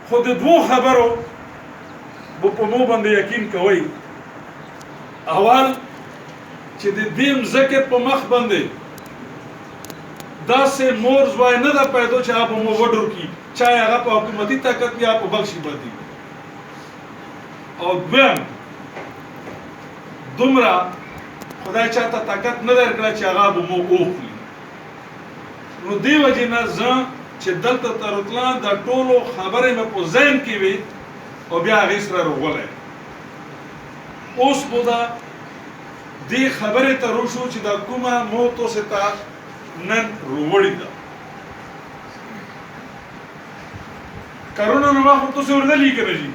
خو د دوو خبرو به په مو باندې یقین کوئ. اول چې د دې مځکې په مخ باندې داسې مورز وای نه ده پیدا چې هغه به مو وډر کي، چاهے هغه په حکومتي طاقت یا په بل شي باندې. او دویم دومره خدای چاته طاقت نه درکړه چې هغه به مو وخوري. نو دې وجې نه زه چې دلته تر راتلم دا ټولو خبرې مې په ذهن کې وي او بیا هغې سره راغلی. اوس به دا دې خبرې ته روشو چې دا کومه مو تاسې ته نن راوړې ده. کرونا نو خو تاسې اورېدلي که نه جي؟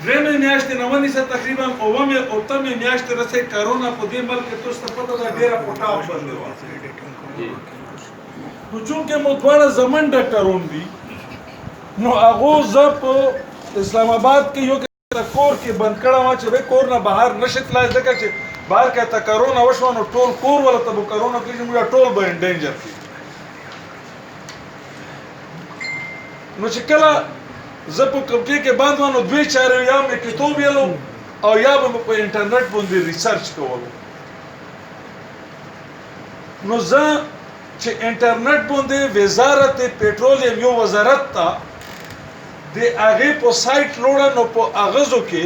درېمې میاشتې نه ونیسه تقریبا اومې اتمې میاشتې رسۍ کرونا په دې ملک کې تاسو ته پته ده ډېره په ټاپ باندې وه. نو چونکې مو دواړه زمن ډاکټرون دي نو هغو زه په اسلام آباد کې یو کور کې بند کړی وم چې بھائی کور نه بهر نشي تلای، ځکه چې بهر که ته کرونا وشوه نو ټول کور ولا ته به کرونا کېږي، موږ ټول به انډینجر کړي. نو چې کله زه په کمپنۍ کې بند وم نو دوی چارې یا مې کتاب ویلو او یا به مې په انټرنیټ باندې ریسرچ کولو. نو زه چې انټرنیټ باندې وزارت پټرولیم یو وزارت ته د هغې په سایټ لوړه نو په اغزو کې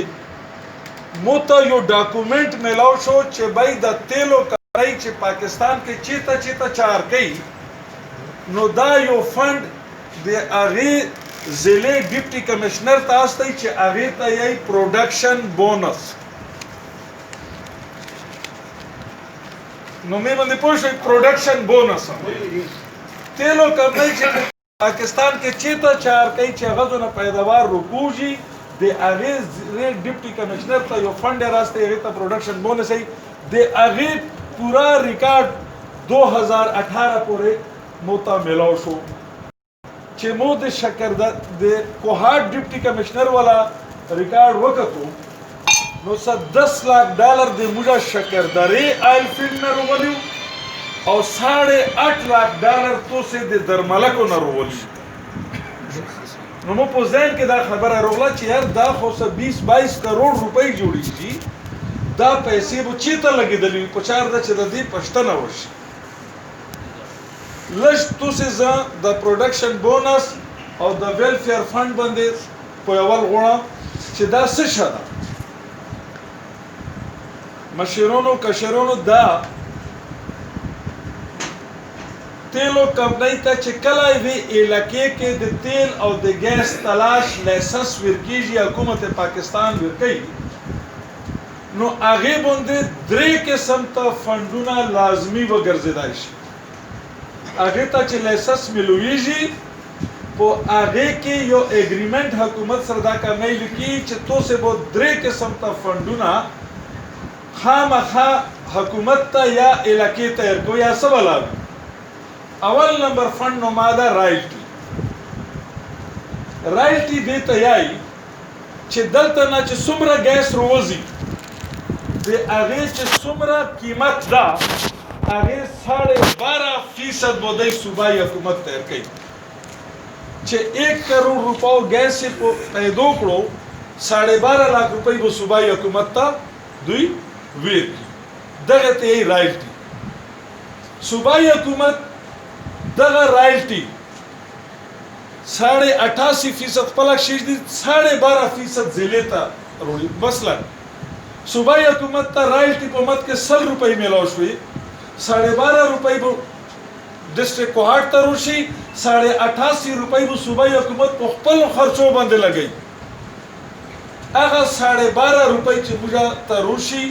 مو ته یو ډاکومنټ میلاو شو چې بای د تیلو کارای چې پاکستان کې چیته چیته چار کوي نو دا یو فند د هغې ضلع ډیپټي کمشنر ته استئ چې هغې ته یې پروډکشن بونس. نو مې باندې پوه شئ پروډکشن بونس تیلو کمپنۍ چې پاکستان کې چیته چار کوي چې هغه نه پیداوار رکوږي د هغې ډیپټي کمشنر ته یو فنډ راستئ هغې ته پروډکشن بونس یې د هغې پورا ریکارډ 2018 پورې مو ته میلاو شو چې مو د کوهاټ ډیپټي کمشنر والا ریکارډ وکتو نو $10 लाख د موږ شکردرې آیل فیلډ نه راغلیو او $8.5 लाख تو سه د درملکو نه راغلی. نو مو په ذهن کې دا خبره راغله چې یار دا خو 20-22 کروڑ روپۍ جوړېږي، دا پیسې به چېرته لګېدلې وي؟ پکار ده چې د دې پوښتنه وشي. لږ تاسې زه د پروډکشن بونس او د ویلفیر فنډ باندې په اول غوړه چې دا څه شه ده. مشرونو کشرونو دا تیلو کمپنۍ ته چې کله یوې علاقې کې د تیل او د ګیس تلاش لایسنس ورکېږي حکومت پاکستان ورکوي نو هغې باندې 3 قسم ته فنډونه لازمي وګرځېدای شي. هغې ته چې لایسنس ملویږي په هغې کې یو اګریمنټ حکومت سره دا کارنۍ لیکي چې تاسې به 3 قسم ته فنډونه خامخا حکومت ته یا علاقې ته ورکوي یا څه بلا وي. اول نمبر فنډ نوماده رایلټي. رایلټي دې ته یایي چې دلته نه چې څومره ګیس راوځي د هغې چې څومره قیمت ده هغې 12.5% به دی صوبایي حکومت ته ورکوي. چې 1 کروڑ روپیو ګیس یې پیدا کړو 12.5 लाख روپۍ به صوبایي حکومت ته دوی ورکړي. دغه ته یې رایلټي. صوبایي حکومت دغه رایلټي 88.5% خپله شیش دي 12.5% ضلع ته وروړي. مثلا صوبایي حکومت ته رایلټي په مد کې 100 روپۍ میلاو شوې 12.5 روپۍ به ډسټرکټ کوهاټ ته روشي 88 روپۍ به صوبایي حکومت په خپل خرچو باندې لګوي. هغه 12.5 روپۍ چې موږ ته روشي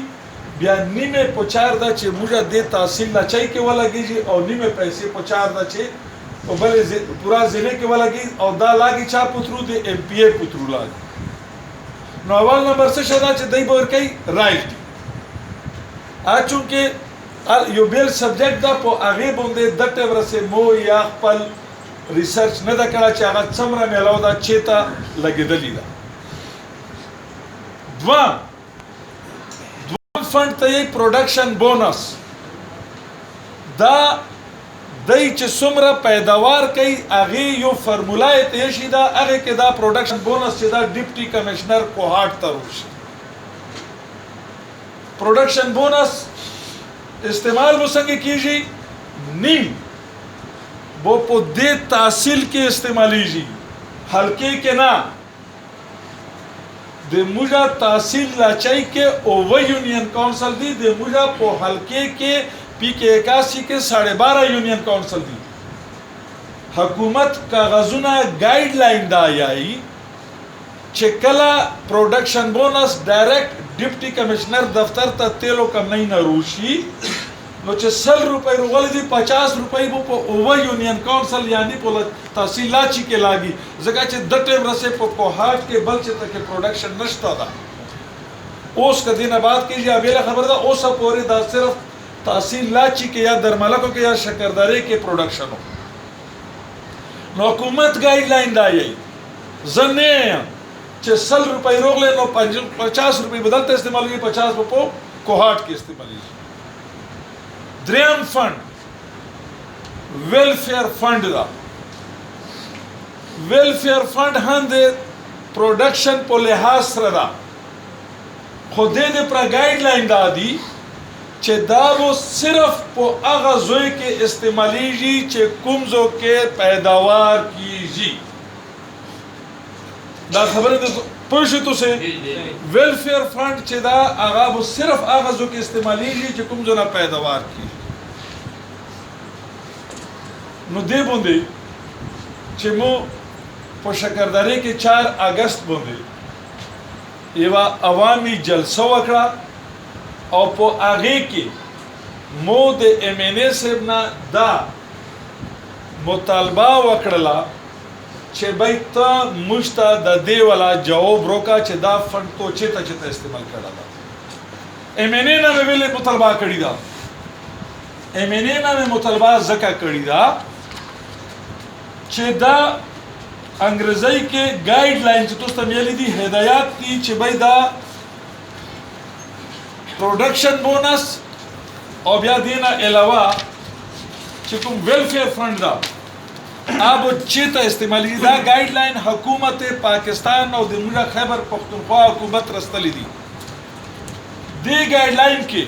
بیا نیمه پچار ده چې موږ دې تحصیل لچای کې ولګېږي او نیمه پیسې پچار ده چې په بلې پورا ضلع کې ولګي او دا لاګي چا پترو د MPA پترو لاګي. نو اول نمبر څه شته چې دوی به ورکوي رایلټي. چونکې یو بیل سبجیکټ ده په هغې باندې د ټیم رسې مو یا خپل ریسرچ نه ده کړی چې هغه څومره میلاو ده چېرته لګېدلې ده. دویم فنډ ته یې پروډکشن بونس. دا دای چې څومره پیداوار کوي هغه یو فرمولا ته شي دا هغه کې دا پروډکشن بونس چې دا ډیپټي کمشنر کوهاټ ته ورشي پروډکشن بونس استعمال مو څنګه کیږي نیم वो په دې تحصیل کې استعمالیږي हल्के के ना दे मुझा तहसील लाचाई के ओवर यूनियन काउंसिल दी दे मुझा पो हल्के के पी के 81 के 12.5 यूनियन काउंसिल दी हुकूमत कागजुना गाइडलाइन दा आई चेकला production bonus direct deputy commissioner दफ्तर ता तेलो कम नहीं न रूशी नो चे 100 रुपए रोगल दी 50 रुपए वो पो ओवर यूनियन काउंसिल यानी पो तहसीलाची के लागी जगह चे दटे रसे पो कोहाट के बल चे तक प्रोडक्शन नष्टा था ओस का दिन बाद की या बेला खबर था ओसा पोरे दा सिर्फ तहसीलाची के या दरमलको के या शकरदारे के प्रोडक्शन हो नो हुकूमत गाइडलाइन दा यही जने चे 100 रुपए रोगले नो 50 रुपए बदलते इस्तेमाल की 50 पो कोहाट के इस्तेमाल द्रेम फंड वेलफेयर फंड दा वेलफेयर फंड हंदे प्रोडक्शन पो लिहाज सरा खुदे दे पर गाइडलाइन दा दी चे दा वो सिर्फ पो आगा जोए के इस्तेमाली जी चे कुमजो के पैदावार की जी दा खबर दे पुरुष तो से वेलफेयर फंड चे दा आगा वो सिर्फ आगा जो के इस्तेमाली जी चे कुमजो ना पैदावार की नो दे बोंदे चे मो पो शकरदारे के 4 अगस्त बोंदे एवा अवामी जलसा वकड़ा और पो आगे के मो दे MNA सेबना दा मुतालबा वकड़ला चे भाई ता मुश्ता दा दे वाला जवाब रोका चे दा फंड तो चेता चेता इस्तेमाल करा दा MNA ना में वेले मुतालबा करी दा MNA ना में मुतालबा जका करी दा चे दा अंग्रेजी के गाइडलाइन चे तो स्तमियली दी हिदायत दी चे भाई दा प्रोडक्शन बोनस और ब्या देना अलावा चे तुम वेलफेयर फंड दा अब चेता इस्तेमाली दा गाइडलाइन हुकूमत पाकिस्तान और दिमुजा खैबर पख्तूनख्वा हुकूमत रस्तली दी दे गाइडलाइन के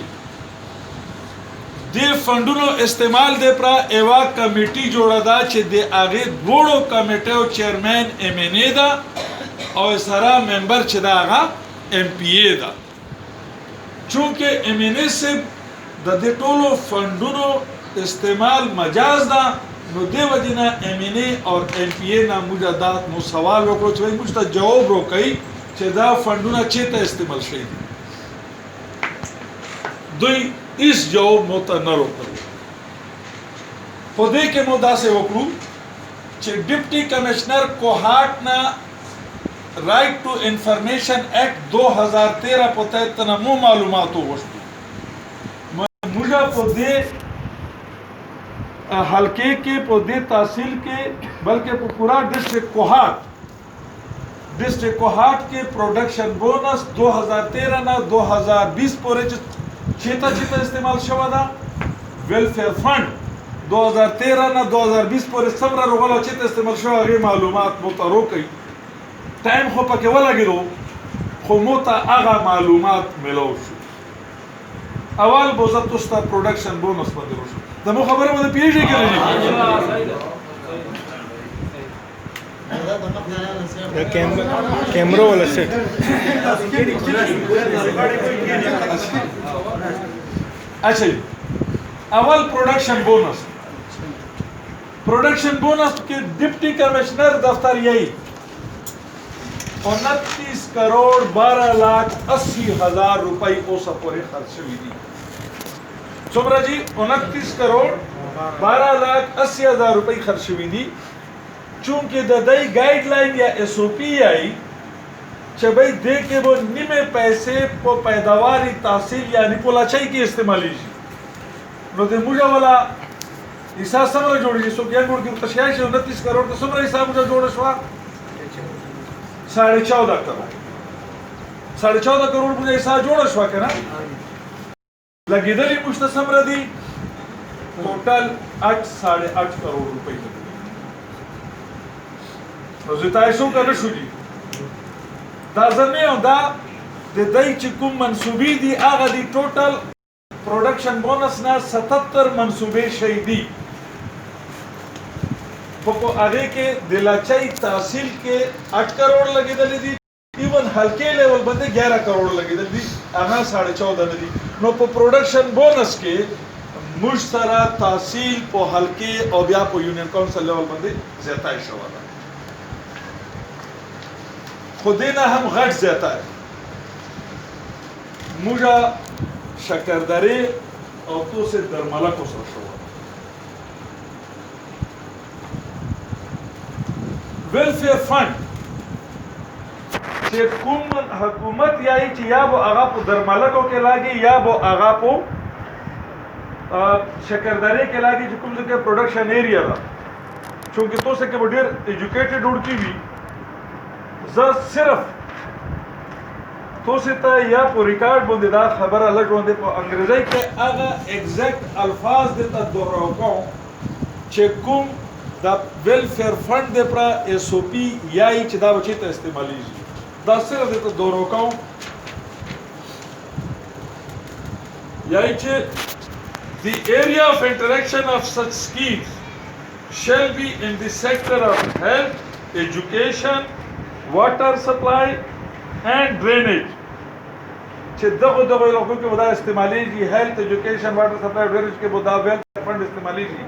दे फंडुनो इस्तेमाल दे प्रा एवा कमेटी जोड़ा दा चे दे आगे गोड़ो कमेटी और चेयरमैन MNA दा और सारा मेंबर चे दा आगा MPA दा चूंकि MNA से दे टोलो फंडुनो इस्तेमाल मजाज दा नो दे वजिना MNA और MPA ना मुझा दात मो सवाल रोको चे मुझता जवाब रोकई चे दा फंडुना चेता इस्तेमाल शई दुई इस जवाब मोता न रोको खुदे के मुद्दा से वकलू चे डिप्टी कमिश्नर कोहाट ना राइट टू इंफॉर्मेशन एक्ट 2013 पोते तना मो मालूमात हो वस्तु मुझा पोदे हल्के के पोदे तहसील के बल्कि पूरा डिस्ट्रिक्ट कोहाट के प्रोडक्शन बोनस 2013 ना 2020 पोरे चेता चेता इस्तेमाल शवादा वेलफेयर फंड 2013 ना 2020 पोरे समरा रोगला चेता इस्तेमाल शवा आगे मालूमात मोता रोकई टाइम खो पके वाला गिरो खो मोता आगा मालूमात मिलो शो अवाल बोझा तुस्ता प्रोडक्शन बोनस पर दिरो शो दमो खबर मुझे PhD के लिए कैमरा वाला सेट अच्छा अवल प्रोडक्शन बोनस के डिप्टी कमिश्नर दफ्तर यही 29 करोड़ 12,80,000 रुपए ओसा पूरे खर्च हुई थी सोमरा जी 29 करोड़ 12,80,000 रुपए खर्च हुई थी चूंकि दई गाइडलाइन या SOP आई चे भाई दे के वो निमे पैसे को पैदावारी तहसील यानी पोलाचाई की इस्तेमाली जी नो दे मुझा वाला हिसाब समरा जोड़ी सो क्या गुड़ की तशयाई 29 करोड़ तो समरा हिसाब मुझा जोड़ शवा 14.5 करोड़ 14.5 करोड़ मुझे हिसाब जोड़ शवा के ना लगी दली मुश्ता समरा दी टोटल 8.5 करोड़ रुपए लगे रोजिताय शो कर शो जी दा जमे दा د دای چې کوم منسوبې دي هغه دی ټوټل پروډکشن بونس نه 77 منسوبې شي دي په هغه کې د لاچای تحصیل کې 8 کروڑ لګیدل دي ایون هلکې لیول باندې 11 کروڑ لګیدل دي هغه 14.5 دي نو په پروډکشن بونس کې مشترا تحصیل په هلکې او بیا په یونین کونسل لیول باندې زیاتای شوه ده خو دینه هم غټ زیاتای موجا شکردری او تو سے درملک سره شو ویلفیر فند چې کوم حکومت یای چې یا به هغه په درملکو کې لاګي یا به هغه په شکردری کې لاګي چې کوم ځکه پروډکشن ایریا ده چونکه تو سے کې ډیر ایجوکیټډ وړکی وي زه صرف تو سے تا یا په ریکارډ باندې دا خبره لګوندې په انګریزي کې هغه ایگزیکټ الفاظ دته دروغو چې کوم دا ویلفیر فند د پر اس او پی یای چې دا وچې ته استعمالېږي دا صرف دته دروغو یای چې the area of interaction of such schemes shall be in the sector of health, education, water supply and drainage چې دغه لوګو کې ودا استعمالېږي health education water supply drainage کې ودا ویل فند استعمالېږي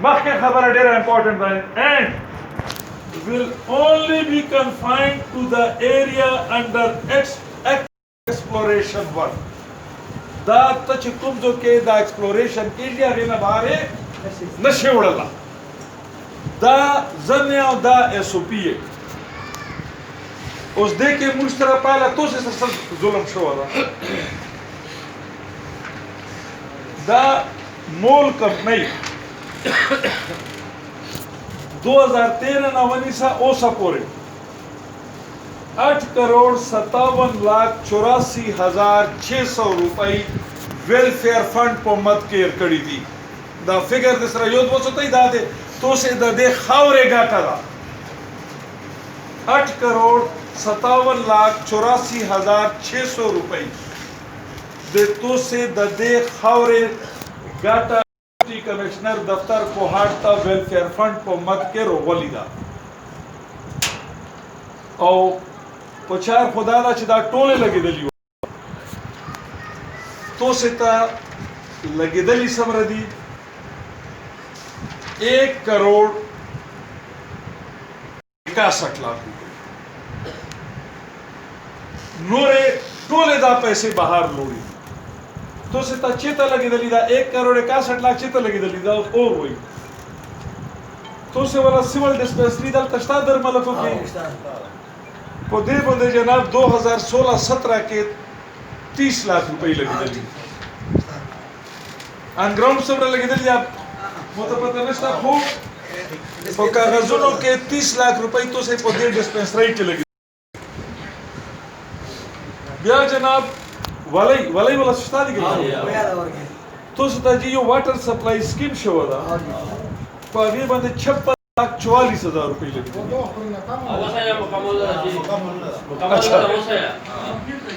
مخکې خبره ډېره امپورټنت ده and will only be confined to the area under exploration work دا ته چې کوم ځکه دا ایکسپلوریشن کېږي هغه نه بهر نشي وړلا دا ځنه او دا اس او پی اوس دې کې مشترک پاله تو سره ظلم شو دا مول کمپنی 2013 نوانیسا اوسا پورے 8,57,84,600 روپئی ویلفیر فنڈ په مد کې کړی دي دا فګر د سره یو وڅو ته دا ده تو سه د دې خاورې ګټه ده 8,57,84,600 روپئی د تو سه د دې خاورې ګټه ډیپټي کمشنر دفتر کوهاټ ته ویلفیر فنڈ په مد کې روغلی دا او پچار خدا دا چې دا ټوله لګیدلی تو سه ته لګیدلی سمره دي 1,61,00,000 روپے نورے ټوله دا پیسې بهر لوړي تو سے تا چیتا لګیدلی دا 1,61,00,000 چیتا لګیدلی دا اور وای تو سے والا سیول ډسپنسری دل تشتا درملکو کې په دې باندې جناب 2016-17 کې 30 लाख रुपए लगे अनग्राउंड सब लगे मतलब पता नष्टा हो तो कागजों के 30 लाख रुपए तो से पौधे डिस्पेंसरी के लगे बिया जनाब वाले वाला सुस्ता दिखे तो सुता जी यो वाटर सप्लाई स्कीम शो था पर ये बंदे 56,44,000 रुपए लगे अच्छा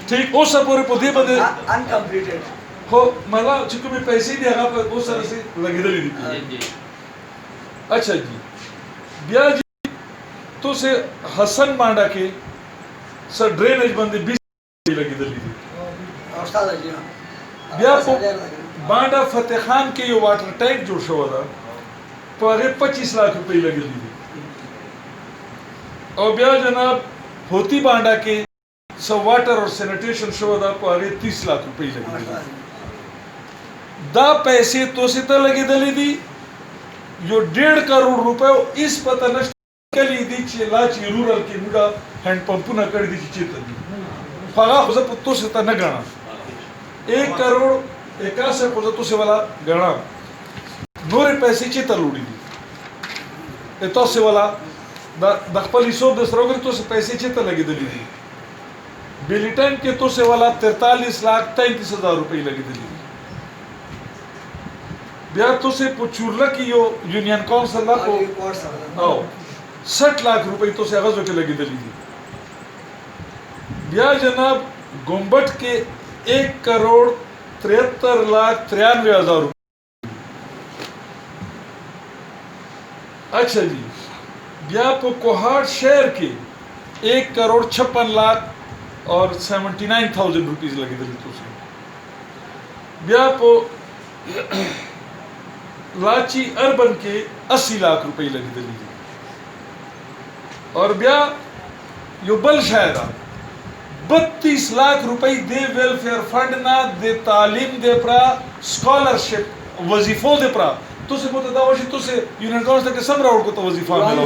ठीक वो सब पूरे पौधे बंदे अनकम्प्लीटेड हो मतलब चूंकि मैं पैसे ही दिया पर वो सारे से लगे दली दी अच्छा जी ब्याज तो से हसन मांडा के सर ड्रेनेज बंदे 20 लगी दली दी उस्ताद जी ब्या बांडा फतेह खान के यो वाटर टैंक जो शो था पर 25 लाख रुपए लगे दी और ब्या जनाब होती बांडा के सब वाटर और सैनिटेशन शो था पर 30 लाख रुपए लगे दा पैसे तो से तो लगे दली दी जो 1.5 करोड़ रुपए इस पता नष्ट कली दी लाची रूरल की मुड़ा हैंड पंप न कर दी चेतन फगा खुद तो से न गणा 1 करोड़ 81 खुद तो से वाला गणा नोरे पैसे चेतन लूड़ी दी तो से वाला दखपली सो दसरोगर तो से पैसे चेतन लगे दली दी बिलिटन के तो से वाला 43,33,000 रुपए लगे दली بیا تو سے پچورلا کی یو یونین کونسل لا کو आगे कोर्स है او 60 लाख रुपए तो से غزو के लगी दली दी بیا جناب گنبٹ کے 1,73,93,000 روپए اچھا جی بیا پو کوہاٹ شہر کے 1,56,79,000 روپیز لگی دلی تو سے بیا پو لاچی اربن کے 80 लाख रुपए लगी दली दी और بیا यो बल शायद 32 लाख रुपए दे वेलफेयर फंड ना दे तालीम दे प्रा स्कॉलरशिप वजीफों दे प्रा तो से बोलते दावशी तो से यूनियन काउंसिल के सब राउंड को तो वजीफा मिला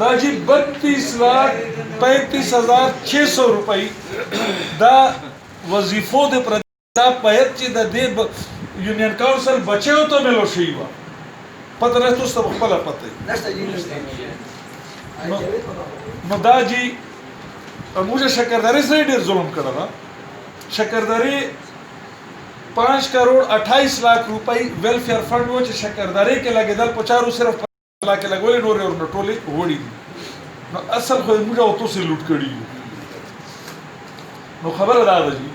दाजी 32,35,600 रुपए दा वजीफों दे प्रा दा पायत ची दा दे यूनियन काउंसिल बचे हो तो मिलो शीवा पता नहीं तो सब खपला पता है नष्ट जी नष्ट दाजी मुझे शक्करदारी से ढेर जुल्म करा था शक्करदारी 5,28,00,000 रुपए वेलफेयर फंड वो शक्करदारी के लगे दल पचारू सिर्फ 5 लाख के लगोले नोरे और नटोले होड़ी नो असल को मुझे तो से लूट करी नो खबर दादा जी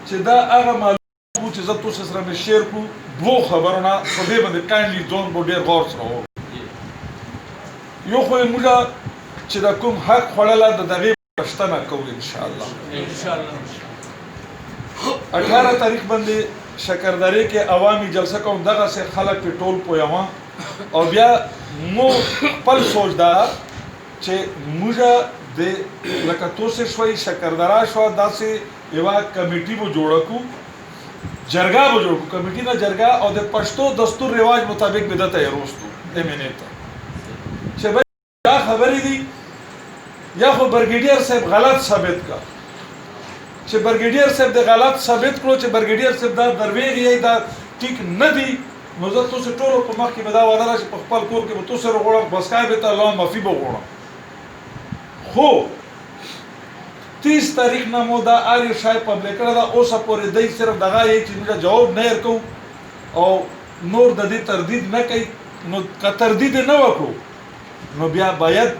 चदा आगा मालूम چې زه تاسو سره مې شیر کو دوه خبرونه په دې باندې کاینلی ډون بو ډیر غور سره یو خو موږ چې دا کوم حق خړل د دغه پښتنه کوو ان شاء الله 18 تاریخ باندې شکرداری کې عوامي جلسه کوم دغه سه خلک په ټول پویاوه او بیا مو خپل سوچ دا چې موږ د لکه تاسو شوي شکردارا شو داسې یو کمیټي وو جوړ کو جرګه به جوړ کو کمیټي نه جرګه او د پښتو دستور رواج مطابق بدته یې روستو امینه چې دا خبرې دي یا خو برګیډیر صاحب غلط ثابت کا چې برګیډیر صاحب د غلط ثابت کړو چې برګیډیر صاحب دا درویغ یې دا ټیک نه دی نو زه تاسو ټول په مخ کې بدا وادار شي په خپل کور کې به تاسو وګورم بس کای به ته الله معافي وګورم خو 30 تاریخ نه مو دا آریو شای پبلک کړه دا اوسه پورې دای صرف دغه یې چې موږ جواب نه ورکو او نور د دې تردید نه کوي نو که تردید نه وکړو نو بیا باید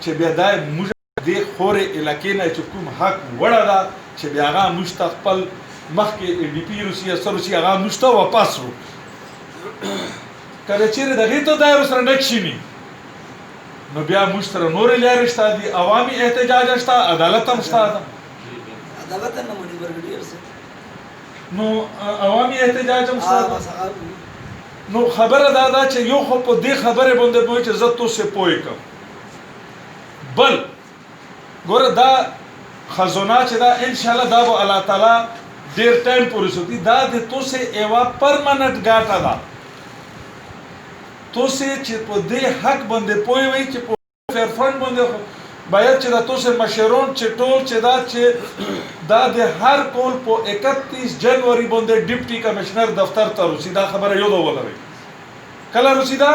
چې بیا دا موږ دې خورې علاقې نه چې کوم حق وړه ده چې بیا هغه مستقبل مخکې ډي پی روسیا سروسي هغه مشته واپس ورو کله چې دغه ته دایره سره نکشي نو بیا مشتره نور لارې شته دي عوامي احتجاج شته عدالت هم شته عدالت نه مونږ برګډیر سره نو عوامي احتجاج هم شته نو خبره دا ده چې یو خو په دې خبره باندې به چې زه تاسو پوي کوم بل ګوره دا خزانه چې دا ان شاء الله دا به الله تعالی ډیر ټایم پورې سوتي دا د تاسو ایوا پرمننت ګاټا ده تو سے چې په دې حق باندې پوي وي چې په فیر فند باندې باید چې دا تاسو مشرون چې ټول چې دا د هر کول په 31 جنوري باندې ډیپټي کمشنر دفتر ته روسي دا خبره یو ولري کله روسي دا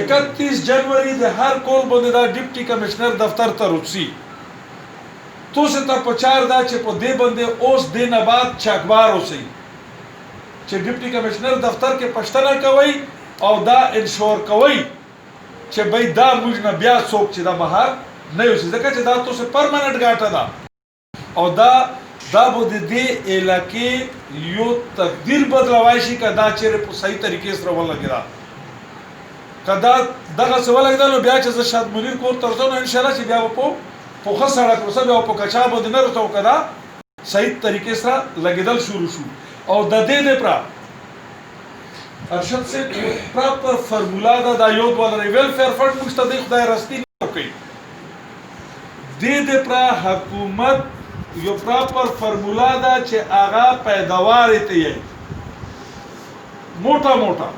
31 جنوري د هر کول باندې دا ډیپټي کمشنر دفتر ته روسي تو سے ته پچار دا چې په دې باندې اوس دینه بعد چاکبار اوسي چې ډیپټي کمشنر دفتر کې پښتنه کوي او دا انشور کوي چې بای دا موږ نه بیا څوک چې دا بهر نه یو ځکه چې دا تاسو پرمننت ګاټه ده او دا به د دې علاقې یو تقدیر بدلوي شي کدا چې په صحیح طریقې سره ولګیدا کدا دغه څه ولګیدا نو بیا چې شاد منیر کور ترځو ان شاء الله چې بیا په خساره کوسه بیا په کچا باندې نه رسو کدا صحیح طریقې سره لګیدل شروع شو او د دې پر ارشد سے پراپر فرمولا دا یو ولري ویلفیر فند مستدی خدای راستی نه کوي دې پر حکومت یو پراپر فرمولا دا چې آغا پیداوار ته یې موټا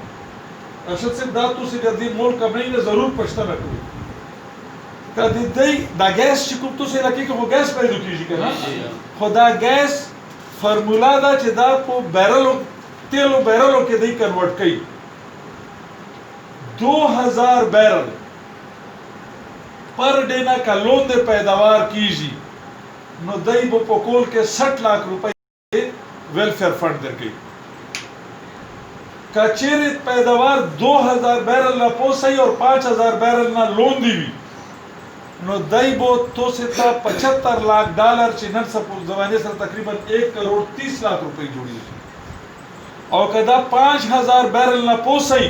ارشد سے دا تو سے دې ملک باندې ضرور پښتنه کوي کدی دا ګیس چې کوم تو سے لکه کو ګیس پیدا کیږي کنه خدا ګیس فرمولا دا چې دا په بیرلو تیلو بیرلو کې دی کنورټ کړي 2000 بیرل پر ډے نه کلون د پیداوار کیږي نو دای په کول کې 60 लाख रुपए ویلفیر فند درکې कचेरे पैदावार 2000 बैरल ना पोसई और 5000 बैरल ना लोन दीवी नो दई बो तो से था $75 लाख चिन्हन सपोज जमाने से तकरीबन 1 करोड़ 30 लाख रुपए जोड़ी और कदा 5000 बैरल ना पोसई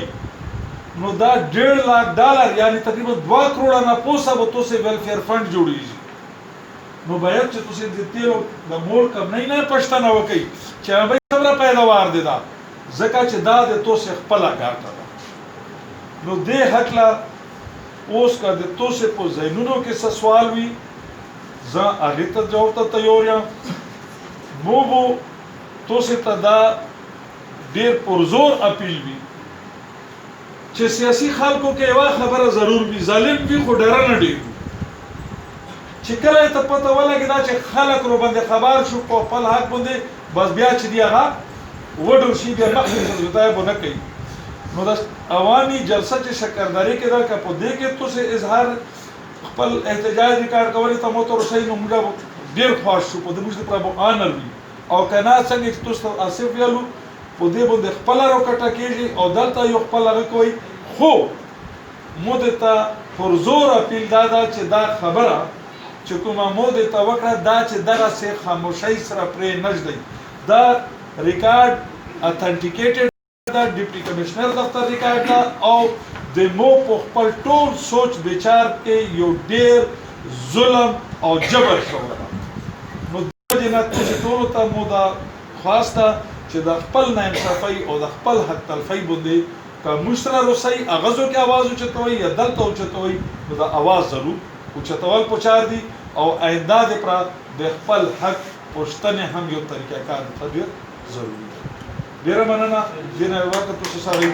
नो दा $1.5 लाख यानी तकरीबन 2 करोड़ ना पोसा बो तो से वेलफेयर फंड जोड़ी नो बायत च तुसे देते हो द मोल कम नहीं ना पछता ना वकई चा भाई सबरा पैदावार देदा जका च दा दे तो से खपला गाता नो दे हटला ओस का दे तो से पो जैनुनो के सवाल भी जा आगे तक जवाब तैयारियां मोबो तो से तदा देर पुरजोर अपील भी चे सियासी खालको के वा खबर जरूर भी जालिम भी को डरा न डी चिकले त पता वाला कि दा चे खालक रो बंदे खबर शु को पल हाथ बंदे बस ब्या च दिया हा वडो शी बे मखसद बताए बो न कई नो दस अवामी जलसा चे शकरदारी के दा का पो दे के तो से इजहार पल एहतजाज रिकॉर्ड कवरी त मोतो रसई नो मुजा देर ख्वाश शु पो दे मुझे प्रभु आनर भी और कना संग तो आसिफ यालू पो दे बंदे खपला रो कटा केजी और दलता यो खपला कोई हो मोदेता पुरजोर अपील दादा चे दा खबरा चुकुमा मोदेता वकड़ा दा चे दगा से खामोशी सरा प्रे नजदई दा रिकॉर्ड ऑथेंटिकेटेड दा डिप्टी कमिश्नर दफ्तर रिकॉर्ड दा और दे मो पर टोल सोच विचार के यो डेर जुल्म और जबर शोरा नो जना तुझे टोल ता मोदा खास्ता चे दा खपल ना इंसाफी और दा खपल हक तलफी बुंदे का मुशरा रसई आगाजों की आवाज उचतोई या दल तो उचतोई दा आवाज जरूर उचतवाल पहुंचार दी और आइंदा दे प्रा बेखपल हक पुश्तने हम यो तरीका कार जरूरी है। डेरा मनना दिन वक्त तो सारी